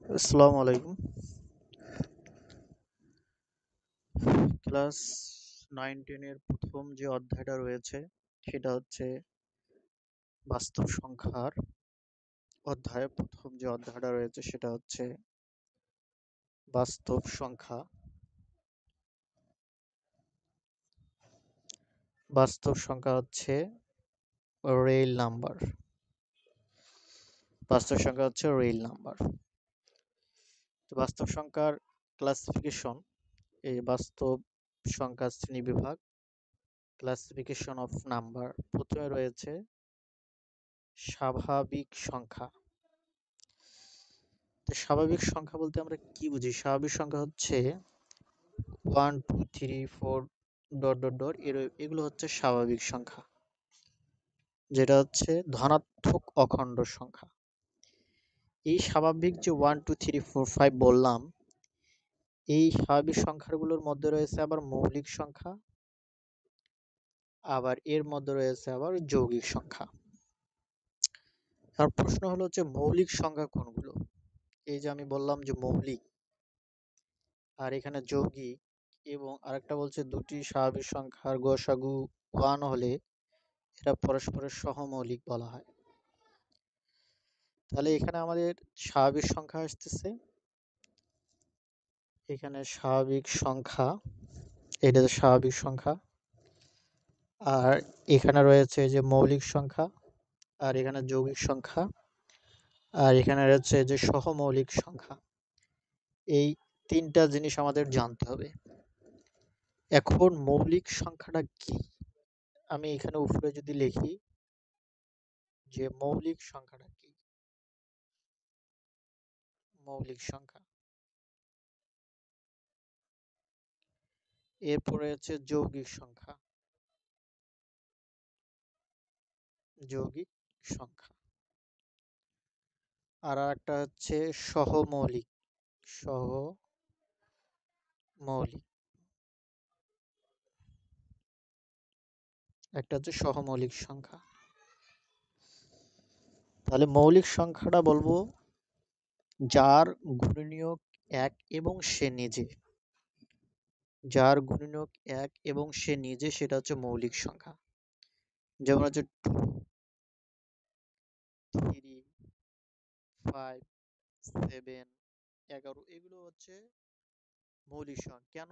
আসসালামু আলাইকুম। ক্লাস 9-10 এর প্রথম যে অধ্যায়টা রয়েছে সেটা হচ্ছে বাস্তব সংখ্যার অধ্যায়। প্রথম যে অধ্যায়টা রয়েছে সেটা হচ্ছে বাস্তব সংখ্যা। বাস্তব সংখ্যা হচ্ছে রিয়েল নাম্বার। বাস্তব সংখ্যা হচ্ছে রিয়েল নাম্বার। তো বাস্তব সংখ্যার ক্লাসিফিকেশন, এই বাস্তব সংখ্যার শ্রেণীবিভাগ, ক্লাসিফিকেশন অফ নাম্বার। প্রথমে রয়েছে স্বাভাবিক সংখ্যা। তো স্বাভাবিক সংখ্যা বলতে আমরা কি বুঝি? স্বাভাবিক সংখ্যা হচ্ছে 1 2 3 4 ডট ডট ডট এগুলো হচ্ছে স্বাভাবিক সংখ্যা, যেটা হচ্ছে ধনাত্মক অখণ্ড সংখ্যা। এই স্বাভাবিক যে 1 2 3 4 5 বললাম, এই স্বাভাবিক সংখ্যাগুলোর মধ্যে রয়েছে আবার মৌলিক সংখ্যা, আবার এর মধ্যে রয়েছে আবার যৌগিক সংখ্যা। আর প্রশ্ন হলো যে মৌলিক সংখ্যা কোনগুলো? এই যে আমি বললাম যে মৌলিক, আর এখানে যৌগিক, এবং আরেকটা বলছে দুটি স্বাভাবিক সংখ্যার গসাগু 1 হলে এরা পরস্পরের সহমৌলিক বলা হয়। তাহলে এখানে আমাদের স্বাভাবিক সংখ্যা আসতেছে, এখানে স্বাভাবিক সংখ্যা, এটা স্বাভাবিক সংখ্যা, আর এখানে রয়েছে যে মৌলিক সংখ্যা, আর এখানে যৌগিক সংখ্যা, আর এখানে রয়েছে যে সহমৌলিক সংখ্যা। এই তিনটা জিনিস আমাদের জানতে হবে। এখন মৌলিক সংখ্যাটা কি? আমি এখানে উপরে যদি লিখি যে মৌলিক সংখ্যাটা কি, মৌলিক সংখ্যা, এরপরে হচ্ছে যৌগিক সংখ্যা, যৌগিক সংখ্যা, আর একটা হচ্ছে সহমৌলিক, সহমৌলিক, একটা হচ্ছে সহমৌলিক সংখ্যা। তাহলে মৌলিক সংখ্যাটা বলবো যার গুণনীয়ক এক এবং সে নিজে, যার গুণনীয়ক এক এবং সে নিজে, সেটা হচ্ছে মৌলিক সংখ্যা। যেমন হচ্ছে 2 3 5 7 11, এগুলো হচ্ছে মৌলিক সংখ্যা। কেন?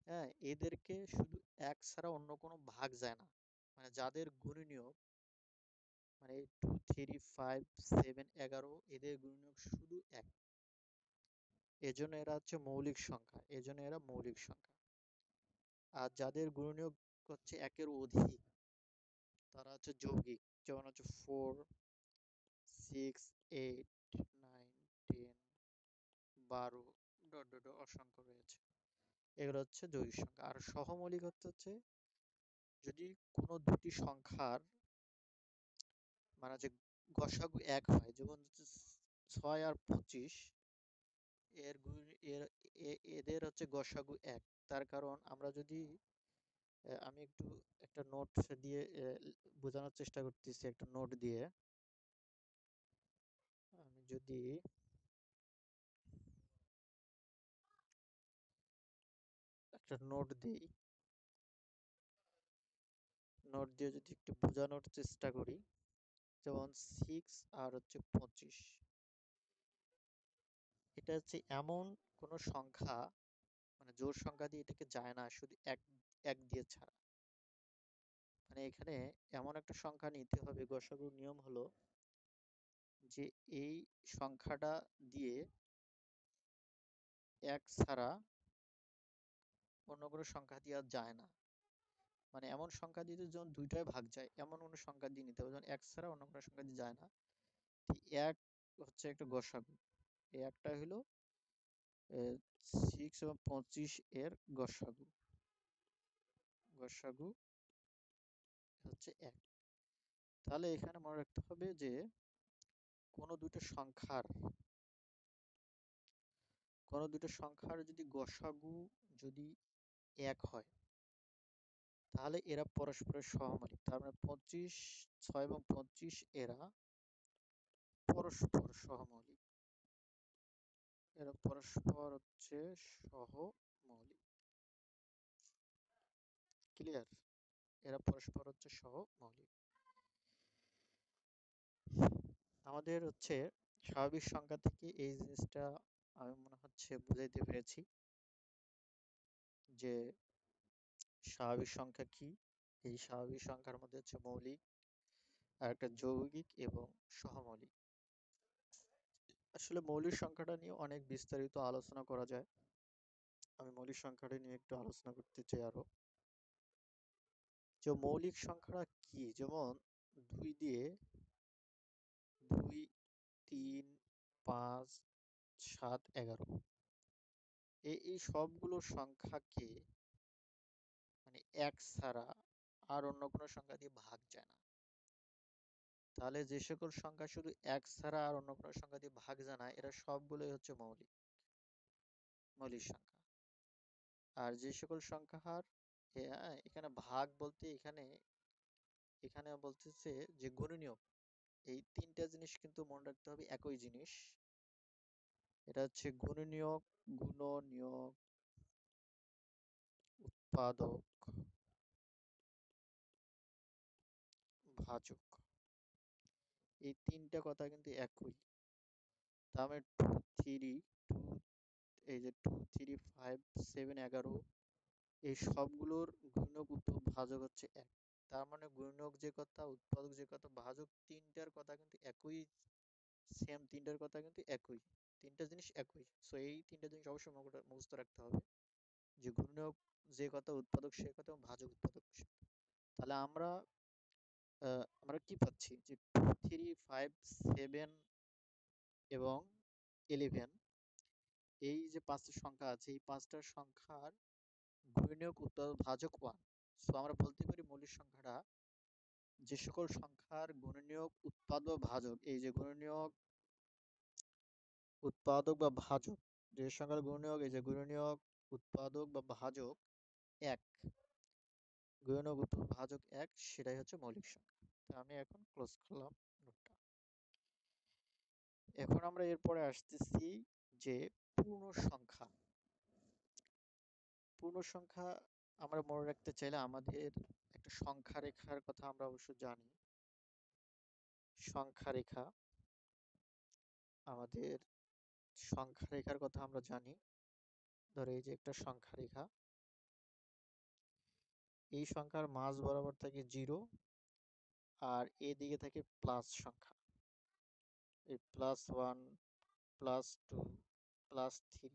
হ্যাঁ, এদেরকে শুধু এক ছাড়া অন্য কোনো ভাগ যায় না। মানে যাদের গুণনীয়ক, মানে 2 3 5 7 11, এদের গুণনীয়ক শুধু এক, এজন্য এরা হচ্ছে মৌলিক সংখ্যা, এজন্য এরা মৌলিক সংখ্যা। আর যাদের গুণনীয়ক হচ্ছে একের অধিক, তারা হচ্ছে যৌগিক। যেমন হচ্ছে 4 6 8 9 10 12 ডট ডট ডট অসংখ্য রয়েছে, এগুলো হচ্ছে যৌগিক সংখ্যা। আর সহমৌলিক হচ্ছে যদি কোনো দুটি সংখ্যার মানে যে গসাগু এক হয়, যেমন হচ্ছে 6 আর 25, এর এর এদের হচ্ছে গসাগু এক। তার কারণ আমরা যদি আমি একটু একটা নোট দিয়ে বোঝানোর চেষ্টা করতেছি, একটা নোট দিয়ে। আমি যদি একটা নোট দিই, নোট দিয়ে যদি একটু বোঝানোর চেষ্টা করি, যেমন 6 আর হচ্ছে 25, এটা হচ্ছে এমন কোন সংখ্যা, মানে জোড় সংখ্যা দিয়ে এটাকে যায় না, শুধু এক এক দিয়ে ছাড়া। মানে এখানে এমন একটা সংখ্যা নিতে হবে, গসাগুর নিয়ম হলো যে এই সংখ্যাটা দিয়ে এক ছাড়া অন্য কোনো সংখ্যা দিয়ে আর যায় না। মানে এমন সংখ্যা দিয়ে যখন দুইটায় ভাগ যায়, এমন কোনো সংখ্যা দিয়ে নিতে হবে যখন এক ছাড়া অন্য কোনো সংখ্যা দিয়ে যায় না। এক হচ্ছে একটা গসাগু, এই একটা হলো 6 এবং 25 এর গসাগু, গসাগু হচ্ছে এক। তাহলে এখানে মনে রাখতে হবে যে কোনো দুটো সংখ্যার, কোনো দুটো সংখ্যার যদি গসাগু যদি এক হয়, তাহলে এরা পরস্পরের সহমৌলিক। তার মানে 25 6 এবং 25 এরা পরস্পর সহমৌলিক। এরা পরস্পর হচ্ছে সহমৌলিক। ক্লিয়ার? এরা পরস্পর হচ্ছে সহমৌলিক। আমাদের হচ্ছে স্বাভাবিক সংখ্যা থেকে এই জিনিসটা আমি মনে হচ্ছে বুঝাইতে পেরেছি যে স্বাভাবিক সংখ্যা কি। এই স্বাভাবিক সংখ্যার মধ্যে হচ্ছে মৌলিক, আর একটা যৌগিক এবং সহমৌলিক। আসলে মৌলিক সংখ্যাটা নিয়ে অনেক বিস্তারিত আলোচনা করা যায়। আমি মৌলিক সংখ্যাটা নিয়ে একটু আলোচনা করতে চাই আরো। যে মৌলিক সংখ্যাটা কি, যেমন 2 দিয়ে 2, 3, 5, 7, 11 এই সবগুলো সংখ্যাকে মানে এক ছাড়া আর অন্য কোনো সংখ্যা দিয়ে ভাগ যায় না। তাহলে যে সকল সংখ্যা শুধু এক ছাড়া আর অন্য কোনো সংখ্যা দিয়ে ভাগ যায় না, এরা সবগুলোই হচ্ছে মৌলিক মৌলিক সংখ্যা। আর যে সকল সংখ্যার এখানে ভাগ বলতে এখানে এখানে বলতেছে যে গুণনীয়ক, এই তিনটা জিনিস কিন্তু মনে রাখতে হবে, একই জিনিস। এটা হচ্ছে গুণনীয়ক, গুণনীয়ক, উৎপাদক, ভাজক, এই তিনটা কথা কিন্তু একই। তার মানে 2, 3, 2, এই যে 2, 3, 5, 7, 11 এই সবগুলোর গুণক ভাজক হচ্ছে এক। তার মানে গুণক যে কথা, উৎপাদক যে কথা, ভাজক তিনটার কথা কিন্তু একই। সেম, তিনটার কথা কিন্তু একই। তিনটা জিনিস একই। সো এই তিনটা জিনিস অবশ্যই মুখস্থ রাখতে হবে, যে গুণক যে কথা, উৎপাদক সে কথা, এবং ভাজক উৎপাদক সে কথা। তাহলে আমরা কি পাচ্ছি যে 2, 3, 5, 7 এবং 11, এই যে পাঁচটা সংখ্যা আছে, এই পাঁচটা সংখ্যার গুণনীয়ক, উৎপাদক, ভাজক 1। সো আমরা বলতে পারি মৌলিক সংখ্যাটা যে সকল সংখ্যার গুণনীয়ক, উৎপাদক, ভাজক, এই যে গুণনীয়ক, উৎপাদক বা ভাজক, যে সংখ্যার গুণনীয়ক, এই যে গুণনীয়ক, উৎপাদক বা ভাজক এক, গুণনীয়ক, উৎপাদক, ভাজক এক, সেটাই হচ্ছে মৌলিক সংখ্যা। তো আমি এখন ক্লোজ করলাম নোটটা। এখন আমরা এরপরে আসতেছি যে পূর্ণ সংখ্যা। পূর্ণ সংখ্যা আমরা মনে রাখতে চাইলে আমাদের একটা সংখ্যা রেখার কথা আমরা অবশ্য জানি। সংখ্যা রেখা, আমাদের সংখ্যা রেখার কথা আমরা জানি। ধরো এই যে একটা সংখ্যা রেখা, এই সংখ্যার মাঝ বরাবর থাকে 0, আর এদিকে থাকে প্লাস সংখ্যা, এই +1, +2, +3,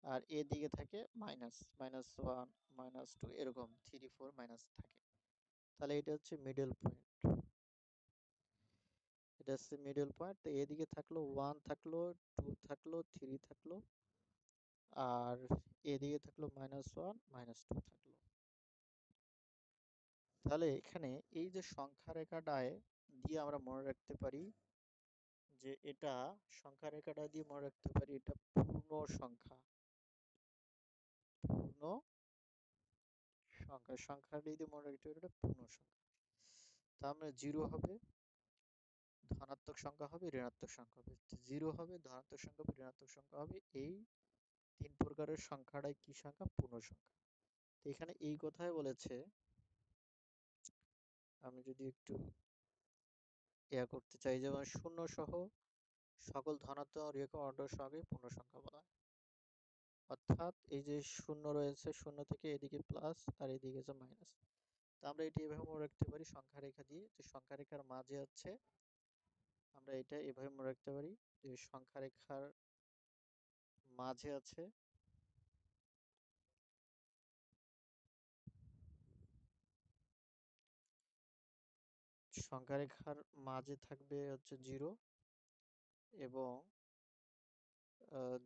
আর এদিকে থাকে মাইনাস, -1, -2, এরকম 3, 4 মাইনাস থাকে। তাহলে এটা হচ্ছে মিডল পয়েন্ট। এটা হচ্ছে মিডল পয়েন্ট। তো এদিকে থাকলো 1, থাকলো 2, থাকলো 3, থাকলো, আর এদিকে থাকলো -1, -2 থাকলো। তাহলে এখানে এই যে সংখ্যা রেখাটায় দিয়ে আমরা মনে রাখতে পারি যে এটা, সংখ্যা রেখাটা দিয়ে মনে রাখতে পারি এটা পূর্ণ সংখ্যা। পূর্ণ সংখ্যা, সংখ্যাটা দিয়ে মনে রাখতে পারি এটা পূর্ণ সংখ্যা। তার মানে 0 হবে, ধনাত্মক সংখ্যা হবে, ঋণাত্মক সংখ্যা হবে। 0 হবে, ধনাত্মক সংখ্যা হবে, ঋণাত্মক সংখ্যা হবে। এই তিন প্রকারের সংখ্যাটাই কি সংখ্যা? পূর্ণ সংখ্যা। তো এখানে এই কথাই বলেছে, আমি যদি একটু করতে চাই, যেমন শূন্য সহ সকল ধনাত্মক রেখা অর্ডার সহগে পূর্ণ সংখ্যা বলা হয়। অর্থাৎ এই যে শূন্য রয়েছে, শূন্য থেকে এদিকে প্লাস আর এদিকে হচ্ছে মাইনাস। তো আমরা এটি এভাবে মনে রাখতে পারি সংখ্যা রেখা দিয়ে, যে সংখ্যা রেখার মাঝে হচ্ছে, আমরা এটা এভাবে মনে রাখতে পারি যে সংখ্যা রেখার মাঝে আছে সংখ্যা রেখার মাঝে থাকবে হচ্ছে 0, এবং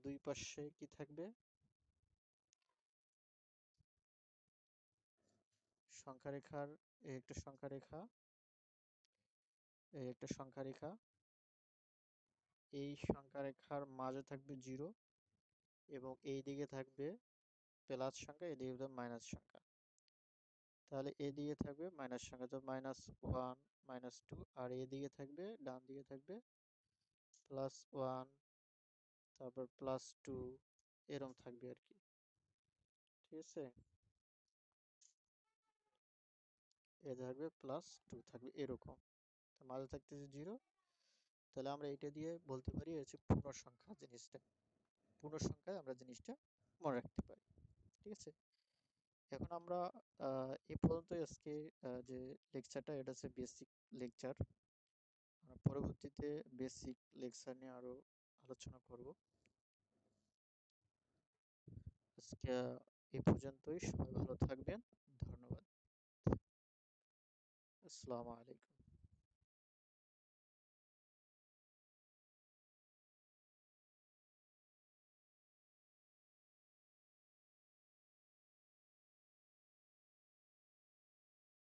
দুই পাশে কি থাকবে? সংখ্যা রেখার এই একটা সংখ্যা রেখা, এই একটা সংখ্যা রেখা, এই সংখ্যা রেখার মাঝে থাকবে 0, এবং এই দিকে থাকবে প্লাস সংখ্যা, এদিকে থাকবে মাইনাস সংখ্যা। তাহলে এদিকে থাকবে মাইনাস সংখ্যা, তো -1, -2, আর এদিকে থাকবে, ডান দিকে থাকবে +1, তারপর +2 এরকম থাকবে আর কি। ঠিক আছে, এ থাকবে +2 থাকবে এরকম। তো মাঝে থাকতেছে 0। তাহলে আমরা এটা দিয়ে বলতে পারি হচ্ছে পূর্ণসংখ্যা জিনিসটা। পূর্ণসংখ্যায় আমরা জিনিসটা মনে রাখতে পারি। ঠিক আছে, এখন আমরা এই পর্যন্তই আজকে যে লেকচারটা, এটা হচ্ছে বেসিক লেকচার। পরবর্তীতে বেসিক লেকচার নিয়ে আরো আলোচনা করব। আজকে এই পর্যন্তই। সবাই ভালো থাকবেন। ধন্যবাদ। আসসালামু আলাইকুম।